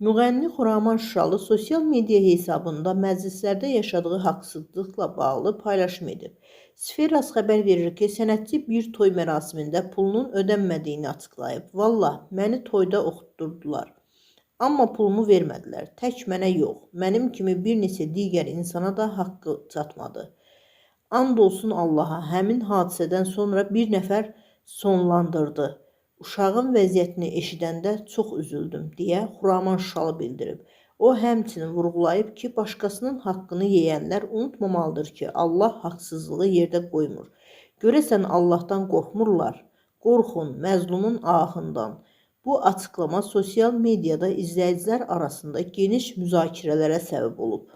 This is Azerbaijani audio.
Müğənni Xuraman Şuşalı sosial media hesabında məclislərdə yaşadığı haqsızlıqla bağlı paylaşım edib. Sferas xəbər verir ki, sənətçi bir toy mərasimində pulunun ödənmədiyini açıqlayıb. Vallah, məni toyda oxutdurdular. Amma pulumu vermədilər. Tək mənə yox, mənim kimi bir neçə digər insana da haqqı çatmadı. And olsun Allaha, həmin hadisədən sonra bir nəfər sonlandırdı. Uşağın vəziyyətini eşidəndə çox üzüldüm, deyə Xuraman Şuşalı bildirib. O, həmçinin vurğulayıb ki, başqasının haqqını yeyənlər unutmamalıdır ki, Allah haqsızlığı yerdə qoymur. Görəsən Allahdan qorxmurlar? Qorxun məzlumun ahından. Bu açıqlama sosial mediada izləyicilər arasında geniş müzakirələrə səbəb olub.